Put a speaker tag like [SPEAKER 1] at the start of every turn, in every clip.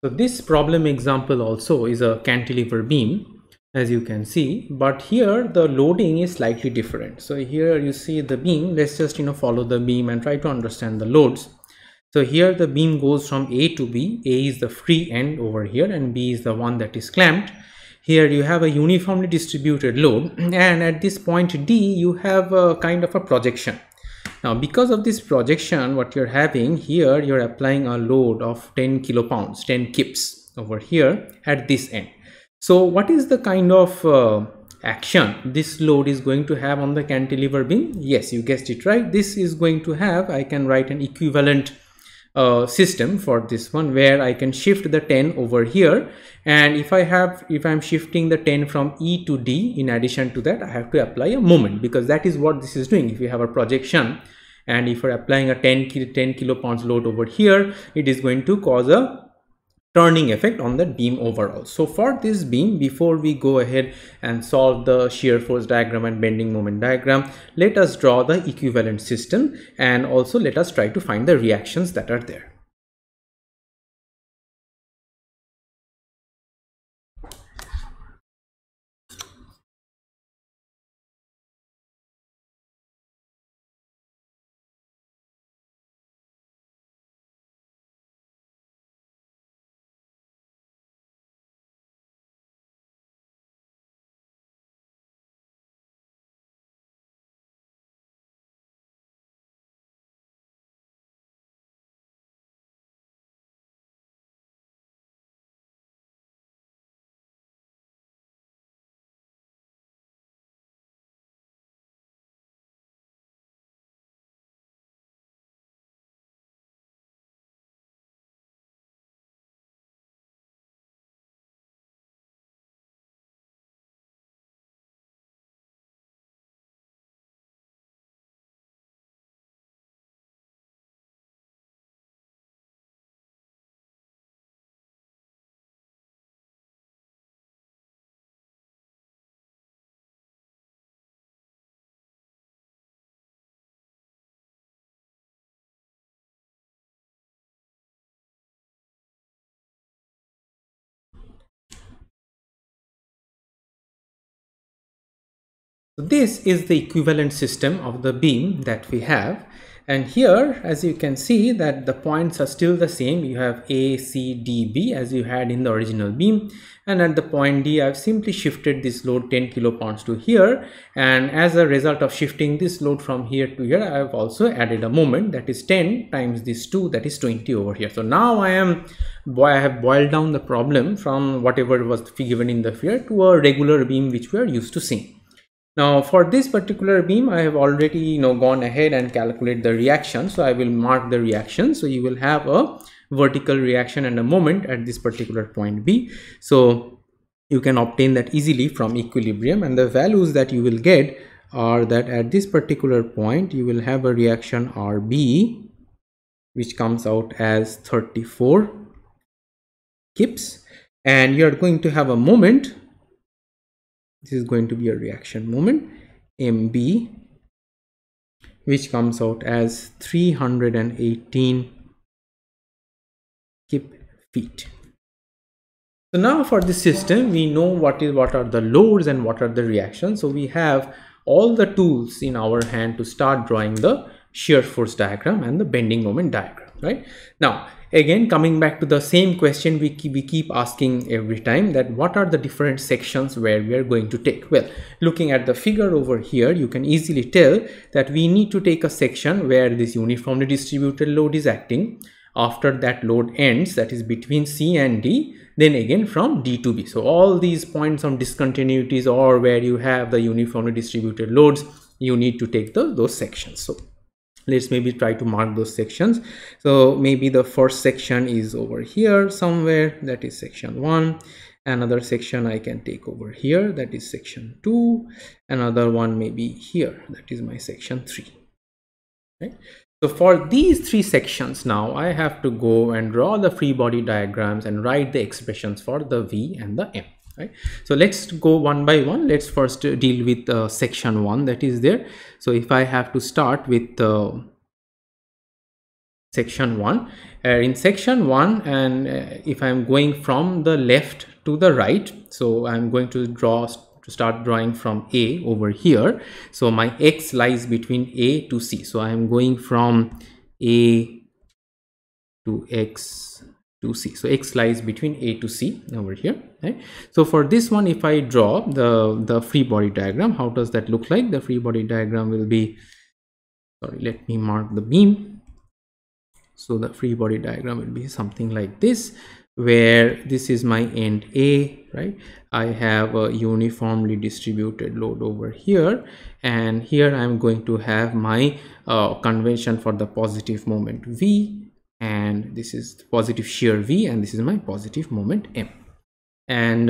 [SPEAKER 1] So this problem example also is a cantilever beam, as you can see, but here the loading is slightly different. So here you see the beam. Let's just follow the beam and try to understand the loads. So here the beam goes from A to B. A is the free end over here and B is the one that is clamped. Here you have a uniformly distributed load, and at this point D you have a kind of a projection. Now because of this projection, what you're having here, you're applying a load of 10 kilopounds, 10 kips over here at this end. So what is the kind of action this load is going to have on the cantilever beam? Yes, you guessed it right. This is going to have, I can write an equivalent system for this one, where I can shift the 10 over here, and if I'm shifting the 10 from E to D, in addition to that I have to apply a moment, because that is what this is doing. If you have a projection and if you're applying a 10 kilopounds load over here, it is going to cause a turning effect on the beam overall. So for this beam, before we go ahead and solve the shear force diagram and bending moment diagram, let us draw the equivalent system, and also let us try to find the reactions that are there. So this is the equivalent system of the beam that we have, and here as you can see that the points are still the same. You have A, C, D, B as you had in the original beam, and at the point D I've simply shifted this load 10 kilopounds to here, and as a result of shifting this load from here to here, I have also added a moment, that is 10 times this 2, that is 20 over here. So now I have boiled down the problem from whatever was given in the figure to a regular beam which we are used to seeing. Now for this particular beam, I have already gone ahead and calculate the reaction. So I will mark the reaction. So you will have a vertical reaction and a moment at this particular point B. So you can obtain that easily from equilibrium, and the values that you will get are that at this particular point you will have a reaction RB which comes out as 34 kips, and you are going to have a moment. This is going to be a reaction moment MB, which comes out as 318 kip feet. So now for this system, we know what are the loads and what are the reactions. So we have all the tools in our hand to start drawing the shear force diagram and the bending moment diagram, right? Now again, coming back to the same question we keep asking every time, that what are the different sections where we are going to take? Well, looking at the figure over here, you can easily tell that we need to take a section where this uniformly distributed load is acting. After that load ends, that is between C and D, then again from D to B. So all these points on discontinuities, or where you have the uniformly distributed loads, you need to take those sections. So let's maybe try to mark those sections. So maybe the first section is over here somewhere, that is section 1. Another section I can take over here, that is section 2. Another one maybe here, that is my section 3. Right? So for these 3 sections, now I have to go and draw the free body diagrams and write the expressions for the V and the M. Right? So let's go one by one. Let's first deal with section 1 that is there. So if I have to start with section 1. In section 1, and if I'm going from the left to the right, so I'm going to start drawing from A over here. So my X lies between A to C. So I'm going from A to X to C. So X lies between A to C over here. Right? So for this one, if I draw the free body diagram, how does that look like? The free body diagram will be, sorry, let me mark the beam. So the free body diagram will be something like this, where this is my end A, right? I have a uniformly distributed load over here, and here I'm going to have my convention for the positive moment V, and this is positive shear V, and this is my positive moment M. And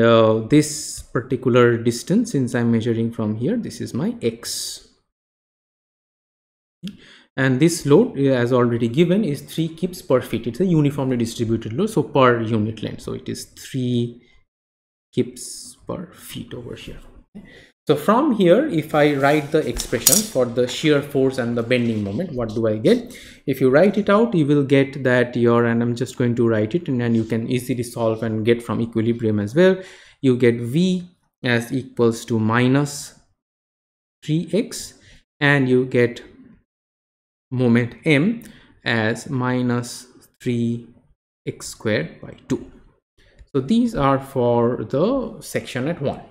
[SPEAKER 1] this particular distance, since I'm measuring from here, this is my X. And this load, as already given, is 3 kips per feet. It's a uniformly distributed load, so per unit length. So it is 3 kips per feet over here. So from here, if I write the expressions for the shear force and the bending moment, what do I get? If you write it out, you will get that your, and I'm just going to write it, and then you can easily solve and get from equilibrium as well. You get V as equals to minus 3x, and you get moment M as minus 3x squared by 2. So these are for the section at 1.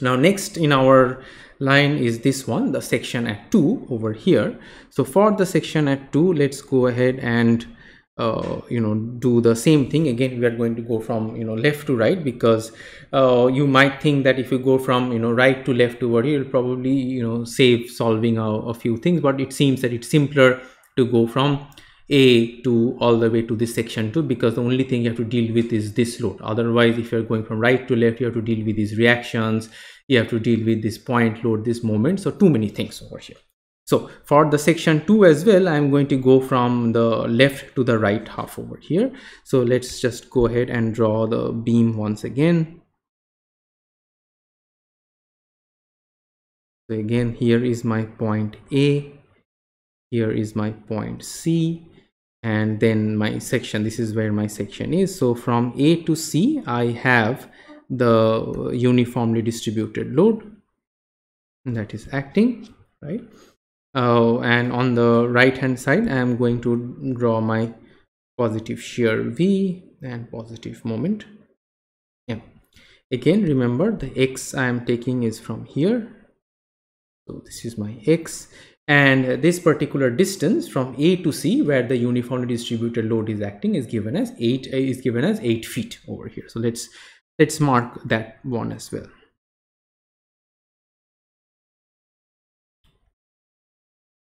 [SPEAKER 1] Now next in our line is this one, the section at 2 over here. So for the section at 2, let's go ahead and do the same thing. Again, we are going to go from left to right, because you might think that if you go from right to left over here, you'll probably save solving a few things, but it seems that it's simpler to go from A to all the way to this section 2, because the only thing you have to deal with is this load. Otherwise, if you're going from right to left, you have to deal with these reactions, you have to deal with this point load, this moment, so too many things over here. So for the section 2 as well, I'm going to go from the left to the right half over here. So let's just go ahead and draw the beam once again. So again, here is my point A, here is my point C, and then my section, this is where my section is. So from A to C, I have the uniformly distributed load that is acting, right? And on the right hand side, I am going to draw my positive shear V and positive moment M. Again, remember the X I am taking is from here. So this is my X, and this particular distance from A to C, where the uniformly distributed load is acting, is given as 8 feet over here. So let's mark that one as well.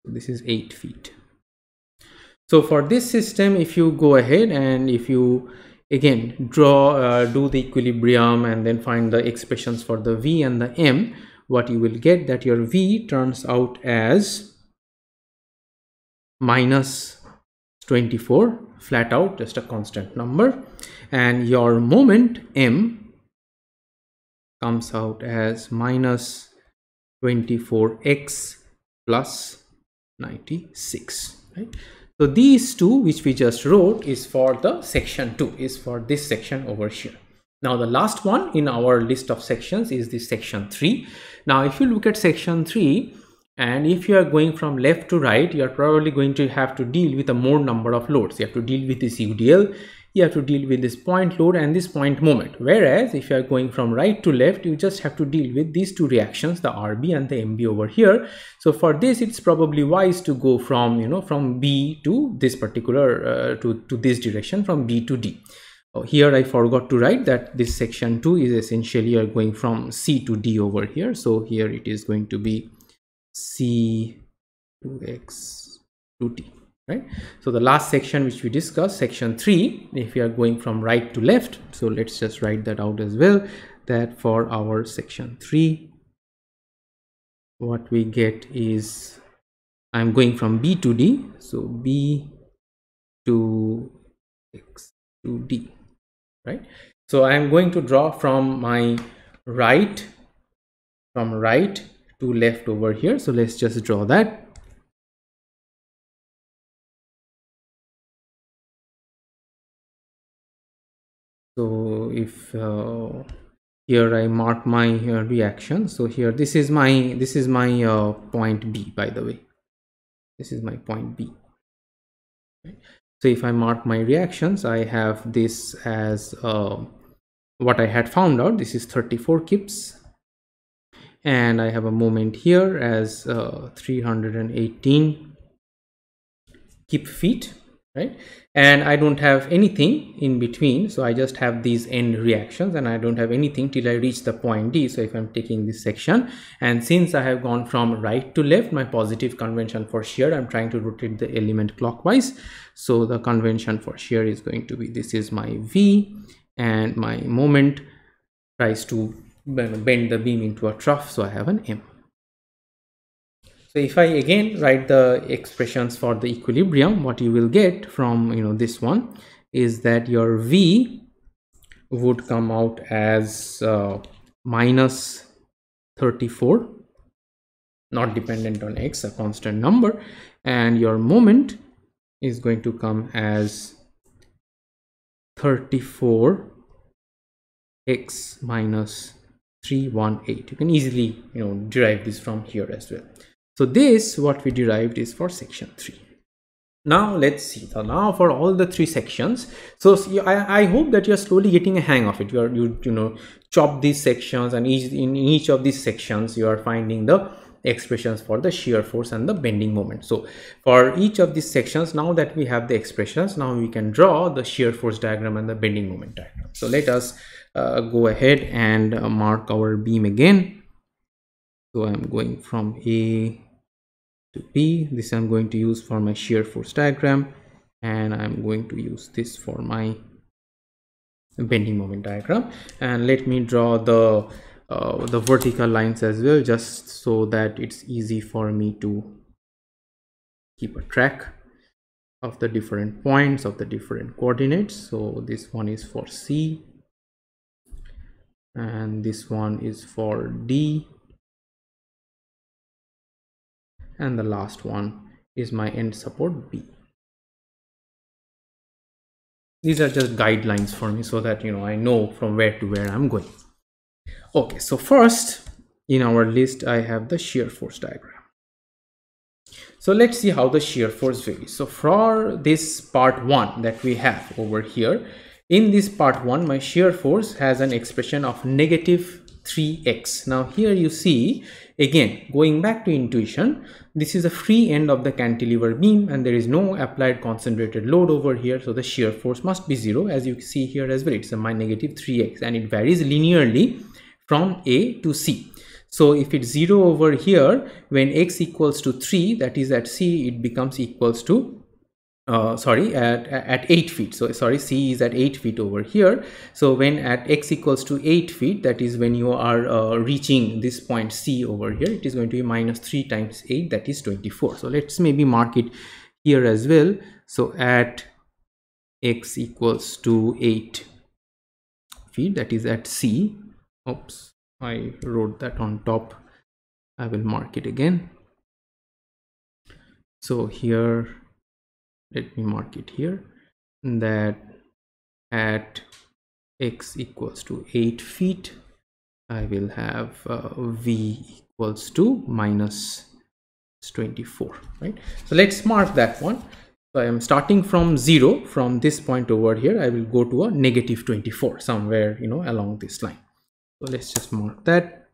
[SPEAKER 1] This is 8 feet. So for this system, if you go ahead and if you again do the equilibrium and then find the expressions for the V and the M, what you will get that your V turns out as minus 24 flat out, just a constant number, and your moment M comes out as minus 24x plus 96, right? So these two which we just wrote is for the section 2, is for this section over here. Now the last one in our list of sections is the section 3. Now if you look at section 3, and if you are going from left to right, you are probably going to have to deal with a more number of loads. You have to deal with this UDL, you have to deal with this point load and this point moment. Whereas if you are going from right to left, you just have to deal with these two reactions, the RB and the MB over here. So for this, it's probably wise to go from from B to this particular to this direction, from B to D. Here I forgot to write that this section 2 is essentially you are going from C to D over here. So here it is going to be C to X to D. Right. So the last section which we discussed, section 3, if you are going from right to left, so let's just write that out as well, that for our section 3, what we get is I'm going from B to D, so B to X to D, right? So I'm going to draw from my right to left over here. So let's just draw that. So if here I mark my reaction, so here this is my point B, by the way. This is my point B. So if I mark my reactions, I have this as what I had found out. This is 34 kips, and I have a moment here as 318 kip feet, right? And I don't have anything in between, so I just have these end reactions, and I don't have anything till I reach the point D. So if I'm taking this section, and since I have gone from right to left, my positive convention for shear, I'm trying to rotate the element clockwise. So the convention for shear is going to be, this is my V, and my moment tries to bend the beam into a trough, so I have an M. So if I again write the expressions for the equilibrium, what you will get from this one is that your V would come out as minus 34, not dependent on x, a constant number, and your moment is going to come as 34 x minus 318. You can easily derive this from here as well. So this, what we derived, is for section 3. Now let's see. So now for all the 3 sections, so I hope that you're slowly getting a hang of it. You chop these sections, and in each of these sections you are finding the expressions for the shear force and the bending moment. So for each of these sections, now that we have the expressions, now we can draw the shear force diagram and the bending moment diagram. So let us go ahead and mark our beam again. So I'm going from A to B. This I'm going to use for my shear force diagram, and I'm going to use this for my bending moment diagram. And let me draw the vertical lines as well, just so that it's easy for me to keep a track of the different points of the different coordinates. So this one is for C, and this one is for D, and the last one is my end support B. These are just guidelines for me, so that I know from where to where I'm going. Okay, so first in our list I have the shear force diagram. So let's see how the shear force varies. So for this part 1 that we have over here, in this part 1 my shear force has an expression of negative 3x. Now here you see, again going back to intuition, this is a free end of the cantilever beam and there is no applied concentrated load over here, so the shear force must be 0. As you see here as well, it's a negative 3x, and it varies linearly from A to C. So if it's 0 over here, when x equals to 3, that is at C, it becomes equals to at 8 feet. So sorry, C is at 8 feet over here. So when at x equals to 8 feet, that is when you are reaching this point C over here, it is going to be minus 3 times 8, that is 24. So let's maybe mark it here as well. So at x equals to 8 feet, that is at C. Oops, I wrote that on top. I will mark it again. So here, let me mark it here, that at x equals to 8 feet, I will have V equals to minus 24, right? So let's mark that one. So I am starting from 0, from this point over here, I will go to a negative 24 somewhere, along this line. So let's just mark that.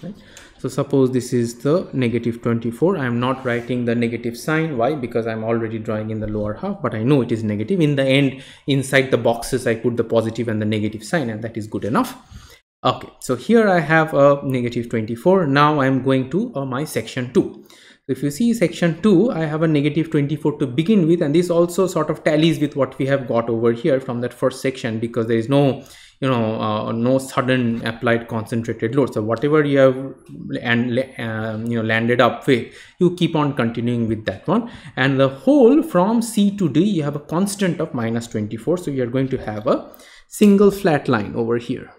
[SPEAKER 1] Right. So suppose this is the negative 24. I am not writing the negative sign. Why? Because I'm already drawing in the lower half, but I know it is negative. In the end, inside the boxes, I put the positive and the negative sign, and that is good enough. Okay, so here I have a negative 24. Now I'm going to my section 2. If you see section 2, I have a negative 24 to begin with, and this also sort of tallies with what we have got over here from that first section, because there is no no sudden applied concentrated load. So whatever you have landed up with, you keep on continuing with that one, and the whole from C to D you have a constant of minus 24. So you are going to have a single flat line over here.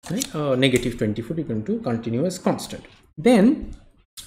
[SPEAKER 1] Right? Negative 24 is going to continue as constant. Then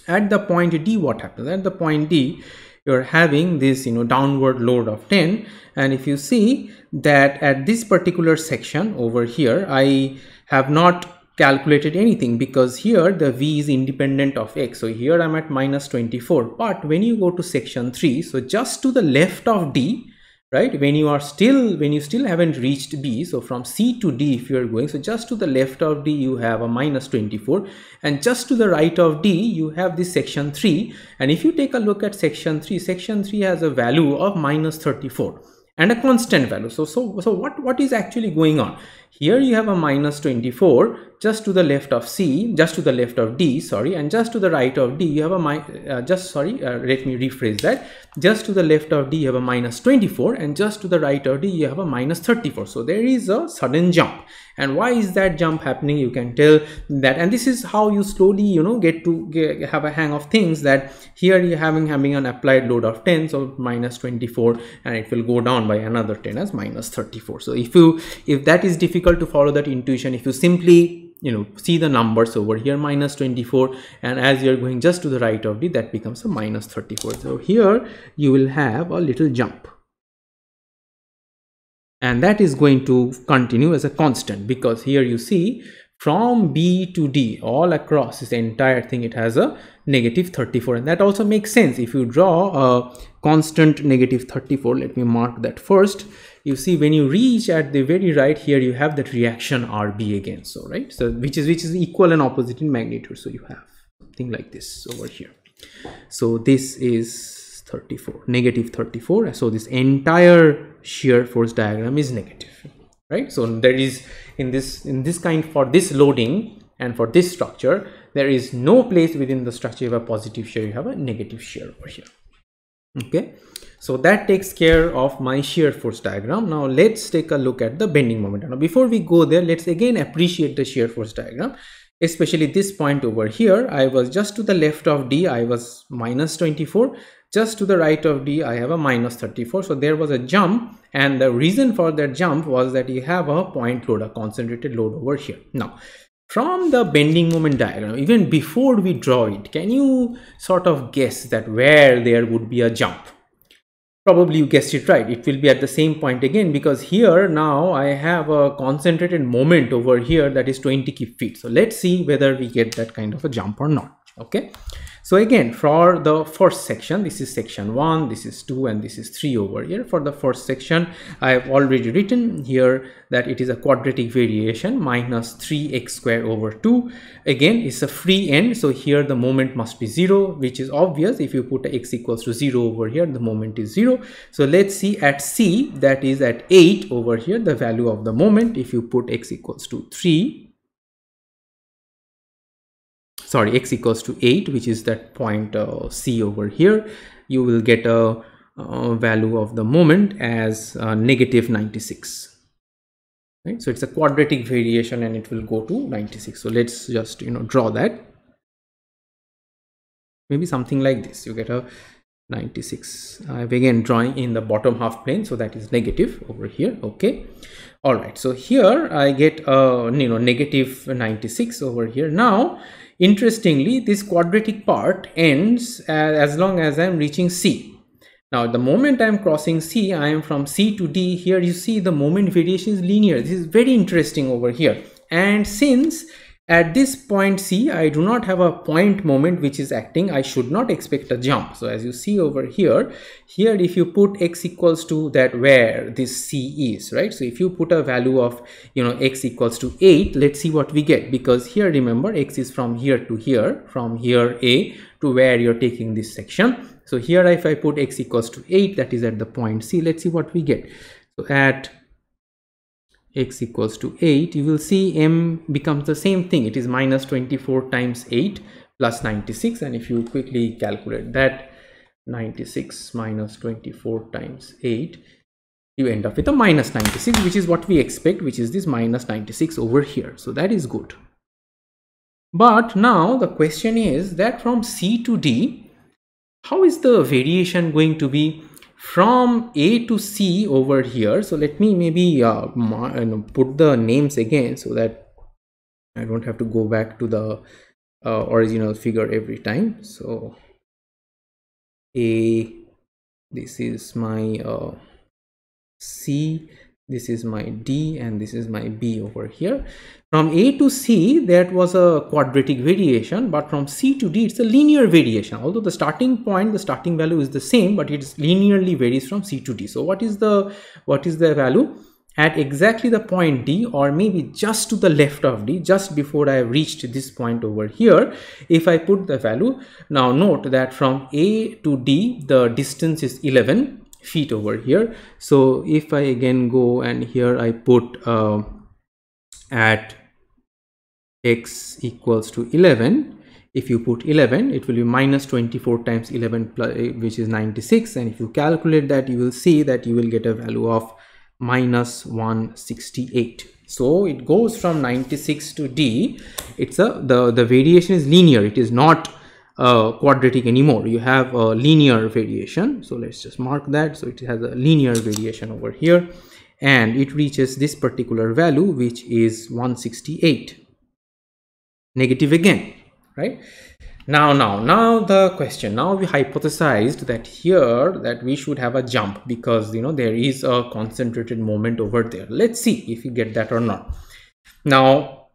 [SPEAKER 1] at the point D, what happens? At the point D, you're having this downward load of 10, and if you see that at this particular section over here, I have not calculated anything because here the V is independent of X. So here I'm at minus 24, but when you go to section 3, so just to the left of D, right, when you still haven't reached B, so from C to D if you are going, so just to the left of D you have a minus 24, and just to the right of D you have this section 3, and if you take a look at section 3 has a value of minus 34 and a constant value. So what is actually going on here? You have a minus 24 just to the left of C, just to the left of D, sorry, and just to the right of D you have a let me rephrase that. Just to the left of D you have a minus 24, and just to the right of D you have a minus 34. So there is a sudden jump. And why is that jump happening? You can tell that, and this is how you slowly have a hang of things, that here you're having an applied load of 10, so minus 24, and it will go down by another 10 as minus 34. So if that is difficult to follow that intuition, if you simply see the numbers over here, minus 24, and as you're going just to the right of D, that becomes a minus 34. So here you will have a little jump, and that is going to continue as a constant, because here you see from B to D all across this entire thing it has a negative 34, and that also makes sense. If you draw a constant negative 34, let me mark that first. You see when you reach at the very right here, you have that reaction RB again, so right, so which is equal and opposite in magnitude. So you have something like this over here. So this is 34, negative 34. So this entire shear force diagram is negative, right? So there is in this kind, for this loading and for this structure, there is no place within the structure you have a positive shear, you have a negative shear over here. Okay, so that takes care of my shear force diagram. Now let's take a look at the bending moment. Now before we go there, let's again appreciate the shear force diagram, especially this point over here. I was just to the left of D, I was minus 24. Just to the right of D, I have a minus 34. So there was a jump, and the reason for that jump was that you have a point load, a concentrated load over here. Now from the bending moment diagram, even before we draw it, can you sort of guess that where there would be a jump? Probably you guessed it right. It will be at the same point again, because here now I have a concentrated moment over here that is 20 cube feet. So let's see whether we get that kind of a jump or not. Okay, so again for the first section, this is section 1, this is 2, and this is 3 over here. For the first section, I have already written here that it is a quadratic variation minus 3x square over 2. Again, it's a free end, so here the moment must be 0, which is obvious. If you put x equals to 0 over here, the moment is 0. So let's see at C, that is at 8 over here, the value of the moment. If you put x equals to 8, which is that point C over here, you will get a value of the moment as negative 96. Right, so it's a quadratic variation and it will go to 96. So let's just draw that. Maybe something like this. You get a 96. I've again drawing in the bottom half plane, so that is negative over here. Okay, all right, so here I get a negative 96 over here. Now interestingly, this quadratic part ends as long as I'm reaching C. Now the moment I'm crossing C, I am from C to D. Here you see the moment variation is linear. This is very interesting over here. And since at this point C, I do not have a point moment which is acting, I should not expect a jump. So as you see over here if you put x equals to that where this C is, right? So if you put a value of x equals to 8, let's see what we get, because here remember x is from here to here, from here A to where you're taking this section. So here if I put x equals to 8, that is at the point C, let's see what we get. So at x equals to 8, you will see m becomes the same thing. It is minus 24 times 8 plus 96, and if you quickly calculate that, 96 minus 24 times 8, you end up with a minus 96, which is what we expect, which is this minus 96 over here. So that is good. But now the question is that from C to D, how is the variation going to be from A to C over here? So let me maybe put the names again so that I don't have to go back to the original figure every time. So A, this is my C, this is my D, and this is my B over here. From A to C, that was a quadratic variation, but from C to D, it's a linear variation. Although the starting point, the starting value is the same, but it linearly varies from C to D. So what is the value? At exactly the point D, or maybe just to the left of D, just before I have reached this point over here, if I put the value, now note that from A to D, the distance is 11 feet over here. So if I again go and here I put at x equals to 11, if you put 11, it will be minus 24 times 11 plus, which is 96, and if you calculate that, you will see that you will get a value of minus 168. So it goes from 96 to D. It's the variation is linear, it is not quadratic anymore. You have a linear variation. So let's just mark that. So it has a linear variation over here, and it reaches this particular value, which is 168, negative again, right? Now the question, now we hypothesized that here that we should have a jump, because there is a concentrated moment over there. Let's see if you get that or not. Now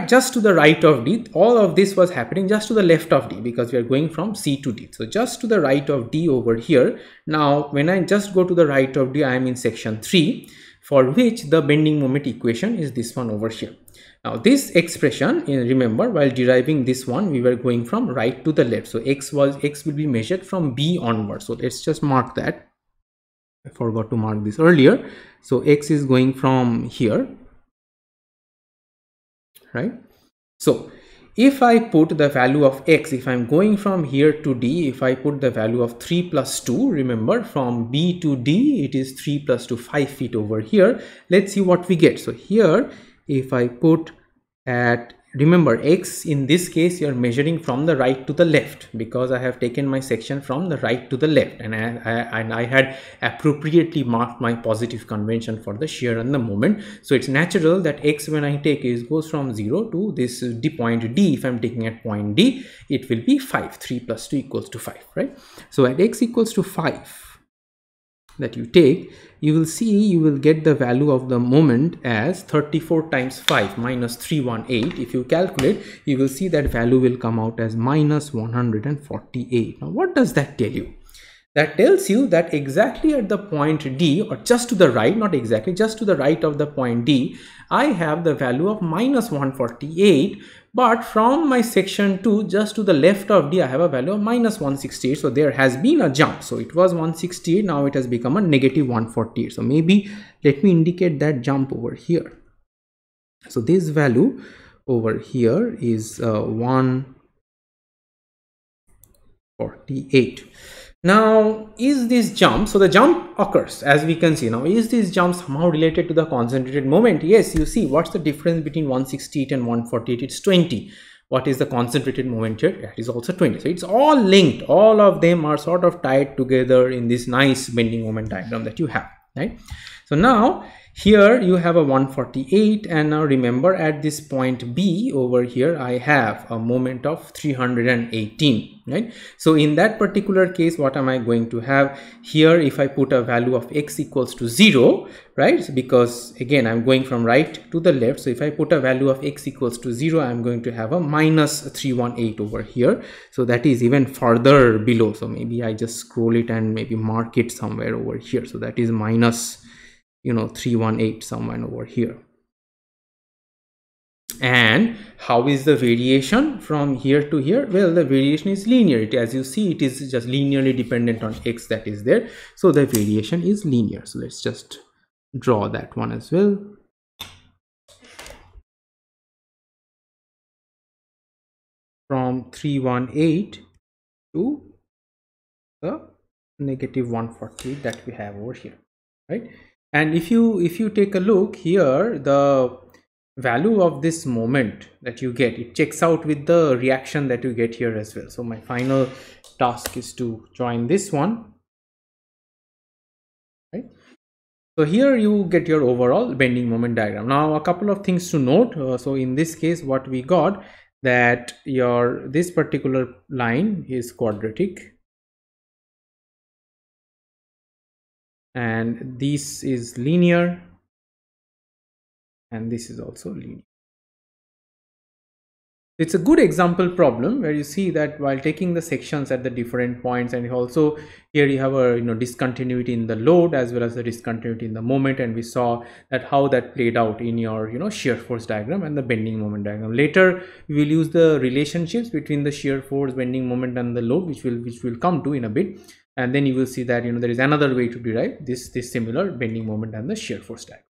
[SPEAKER 1] just to the right of D, all of this was happening just to the left of D, because we are going from C to D. So just to the right of D over here. Now when I just go to the right of D, I am in section 3, for which the bending moment equation is this one over here. Now this expression, remember, while deriving this one, we were going from right to the left. So x will be measured from B onward. So let's just mark that. I forgot to mark this earlier. So x is going from here, right? So if I put the value of x, if I'm going from here to D, if I put the value of 3 plus 2, remember from B to D, it is 3 plus 2, 5 feet over here. Let's see what we get. So here, if I put at, remember x in this case, you're measuring from the right to the left, because I have taken my section from the right to the left, and I had appropriately marked my positive convention for the shear and the moment. So it's natural that x, when I take, goes from 0 to this point D. If I'm taking at point D, it will be 5. 3 plus 2 equals to 5, right? So at x equals to 5 that you take, you will see you will get the value of the moment as 34 times 5 minus 318. If you calculate, you will see that value will come out as minus 148. Now what does that tell you? That tells you that exactly at the point D, or just to the right, not exactly, just to the right of the point D, I have the value of minus 148, but from my section 2, just to the left of D, I have a value of minus 168. So there has been a jump. So it was 168, now it has become a negative 148. So maybe let me indicate that jump over here. So this value over here is 148. Now, is this jump, so the jump occurs, as we can see. Now, is this jump somehow related to the concentrated moment? Yes, you see, what's the difference between 168 and 148? It's 20. What is the concentrated moment here? That is also 20. So it's all linked. All of them are sort of tied together in this nice bending moment diagram that you have, right? So now here you have a 148, and now remember at this point B over here, I have a moment of 318, right? So in that particular case, what am I going to have here? If I put a value of x equals to 0, right? So because again, I'm going from right to the left. So if I put a value of x equals to 0, I'm going to have a minus 318 over here. So that is even further below. So maybe I just scroll it and maybe mark it somewhere over here. So that is minus 318 somewhere over here. And how is the variation from here to here? Well, the variation is linear. As you see, it is just linearly dependent on x that is there. So the variation is linear. So let's just draw that one as well. From 318 to the negative 148 that we have over here, right? And if you take a look here, the value of this moment that you get, it checks out with the reaction that you get here as well. So my final task is to join this one, right? So here you get your overall bending moment diagram. Now a couple of things to note. So in this case, what we got, that this particular line is quadratic and this is linear and this is also linear. It's a good example problem where you see that while taking the sections at the different points, and also here you have a discontinuity in the load as well as the discontinuity in the moment, and we saw that how that played out in your shear force diagram and the bending moment diagram. Later we will use the relationships between the shear force, bending moment and the load, which will come to in a bit, and then you will see that there is another way to derive this similar bending moment and the shear force diagram.